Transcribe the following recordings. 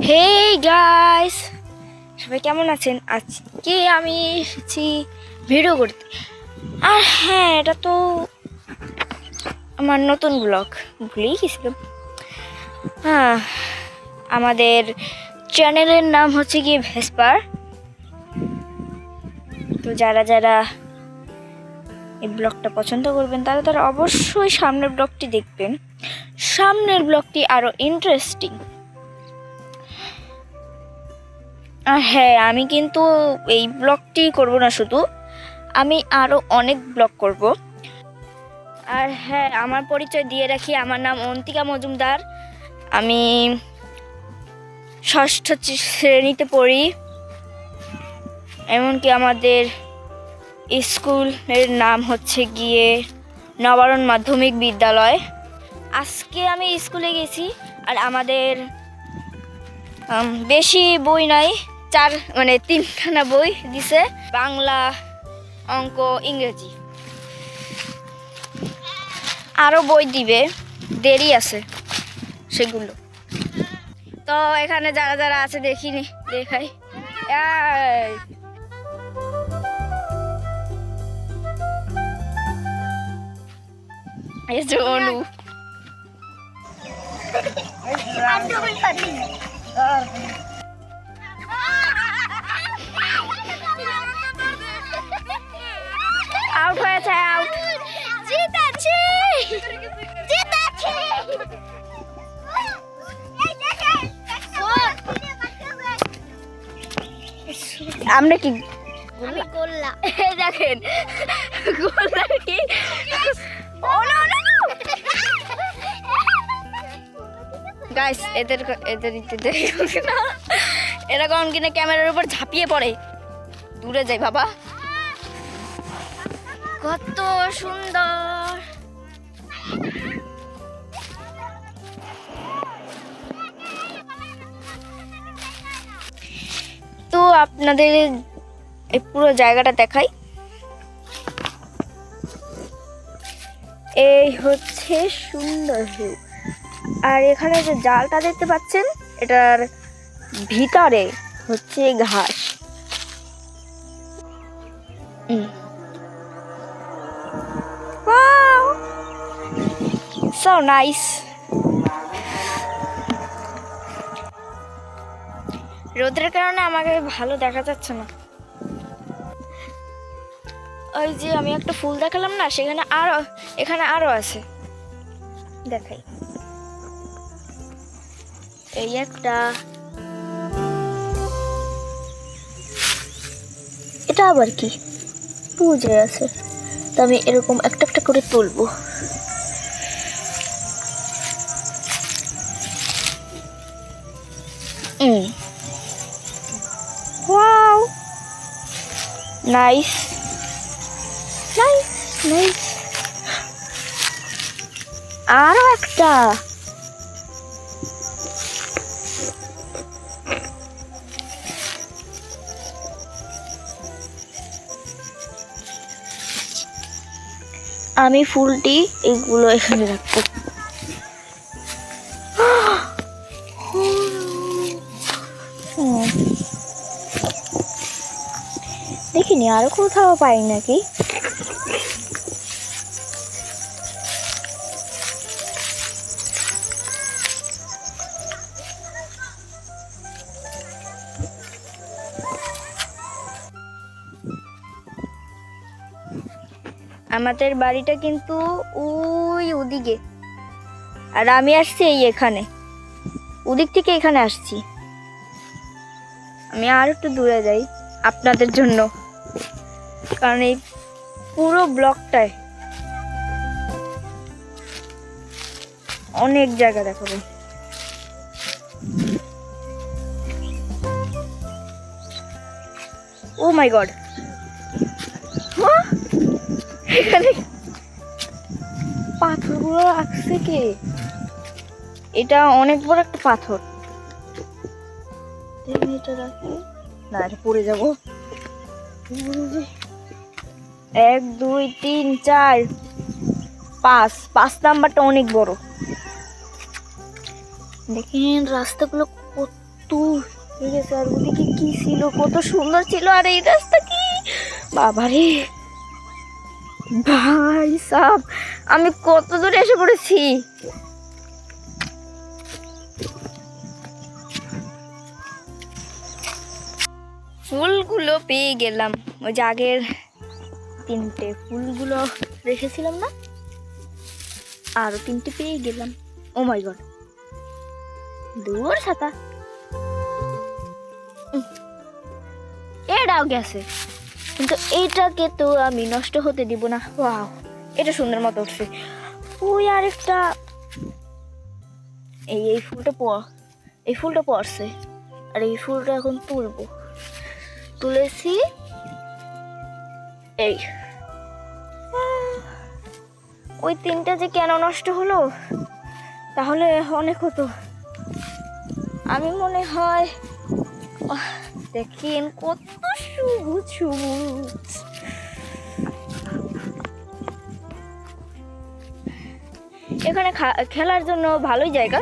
Hey guys, সবাই কেমন আছেন? আজকে আমি এসেছি ভিডিও করতে। আর হ্যাঁ, এটা তো আমার নতুন ব্লগ, ভুলেই গেছিলাম। হ্যাঁ, আমাদের চ্যানেলের নাম হচ্ছে গিয়ে ভেসপার। তো যারা যারা এই ব্লগটা পছন্দ করবেন তারা অবশ্যই সামনের ব্লগটি দেখবেন। সামনের ব্লগটি আরও ইন্টারেস্টিং। আর হ্যাঁ, আমি কিন্তু এই ব্লগটি করব না, শুধু আমি আরও অনেক ব্লগ করব। আর হ্যাঁ, আমার পরিচয় দিয়ে রাখি, আমার নাম অন্তিকা মজুমদার। আমি ষষ্ঠ শ্রেণীতে পড়ি। এমনকি আমাদের স্কুলের নাম হচ্ছে গিয়ে নবারণ মাধ্যমিক বিদ্যালয়। আজকে আমি স্কুলে গেছি, আর আমাদের বেশি বই নাই, তিনখানা বই দিছে, বাংলা, অঙ্ক, ইংরেজি। আরও বই দিবে, দেরি আছে সেগুলো। তো এখানে যারা যারা আছে দেখাই। এই যে অনু। আউট হয়েছে, আউট। জিতেছি। আমরা কি গোল্লা দেখেন, গোল্লা কি গাইস, এদের না, এরকম কিনা ক্যামেরার উপর ঝাঁপিয়ে পড়ে। দূরে যাই বাবা, কত সুন্দর। তো আপনাদের এই পুরো জায়গাটা দেখাই। এই হচ্ছে সুন্দর ভিউ। আর এখানে যে জালটা দেখতে পাচ্ছেন, এটার ভিতরে হচ্ছে ঘাস। Wow! So nice. রোদের কারণে আমাকে ভালো দেখা যাচ্ছে না। ওই যে আমি একটা ফুল দেখালাম না, এখানে আরো আছে, দেখাই। এই একটা, এটা আবার কি পুজো আছে। তো আমি এরকম একটা একটা করে তুলবো। Wow, nice nice nice. আরো একটা, আমি ফুলটি এগুলো এখানে রাখবো। দেখিনি আরো কোথাও পাই নাকি। আমাদের বাড়িটা কিন্তু ওদিকে, আর আমি আসছি এই এখানে, ওদিক থেকে এখানে আসছি। আমি আর একটু দূরে যাই আপনাদের জন্য, কারণ এই পুরো ব্লকটায় অনেক জায়গা দেখাবো। ও মাই গড, এখানে পাথরগুলো রাখছে কে? এটা অনেক বড় একটা পাথর। এটা রাখি না, এটা পড়ে যাবো। 1 2 3 4 5 নাম্বারটা অনেক বড়। দেখেন রাস্তাগুলো কত দূর হয়ে গেছে, আর ওদিকে কি ছিল, কত সুন্দর ছিল। আর এই রাস্তা কি, বাবারে ভাই সাব, আমি কত দূরে এসে পড়েছি। ফুলগুলো পেয়ে গেলাম, ওই যে আগের 3টে ফুলগুলো রেখেছিলাম না, আরো 3টে পেয়ে গেলাম। ও মাই গড, দূর ছাতা, এটাও গেছে, কিন্তু এইটাকে তো আমি নষ্ট হতে দিব না। ওয়াও, এটা সুন্দর মতো উঠছে। ওই আরেকটা, এই ফুলটা পড়ছে, আর এই ফুলটা এখন তুলবো। তুলেছি, এই ওই 3টা যে কেন নষ্ট হলো, তাহলে অনেক হতো। আমি মনে হয়, দেখেন কত সবুজ সবুজ। এখানে খেলার জন্য ভালোই জায়গা।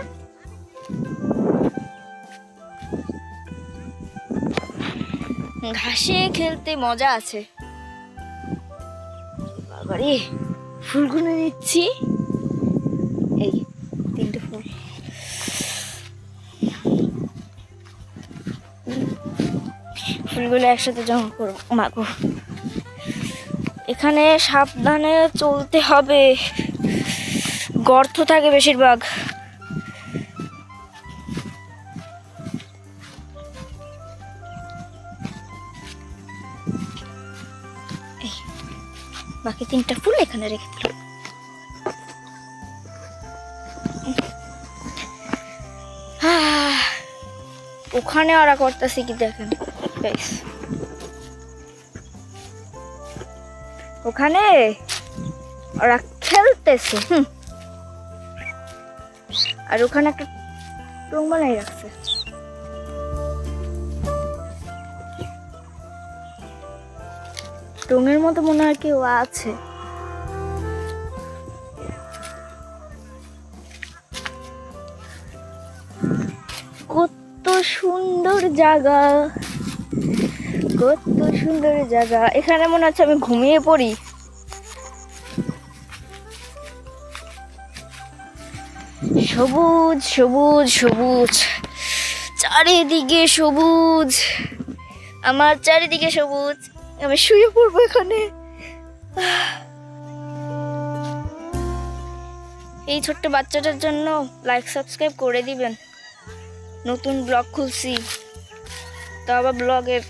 ঘাসে খেলতে মজা আছে। বাবারে, ফুলগুলো নিচ্ছি, এই 3টে ফুল। ফুলগুলো একসাথে জমা করবো। মাগো, এখানে সাবধানে চলতে হবে, গর্ত থাকে বেশিরভাগ। বাকি 3টা ফুল এখানে রেখে দিলাম। ওখানে ওরা করতেছে কি দেখেন, ওখানে ওরা খেলতেছে। আর ওখানে একটা টং বানাই রাখছে। টঙের মতো মনে হয় কেউ আছে। কত সুন্দর জায়গা, কত সুন্দর জায়গা। এখানে মনে হচ্ছে আমি ঘুমিয়ে পড়ি। সবুজ সবুজ সবুজ, চারিদিকে সবুজ, আমার চারিদিকে সবুজ। আমি শুয়ে পড়বো এখানে। এই ছোট্ট বাচ্চাটার জন্য লাইক সাবস্ক্রাইব করে দিবেন। নতুন ব্লগ খুলছি, তো আবার ব্লগের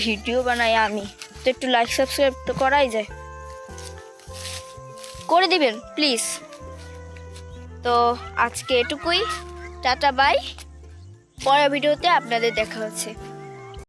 ভিডিও বানাই আমি, তো একটু লাইক সাবস্ক্রাইব তো করাই যায়, করে দিবেন প্লিজ। তো আজকে এটুকুই, টাটা বাই, পরের ভিডিওতে আপনাদের দেখা হচ্ছে।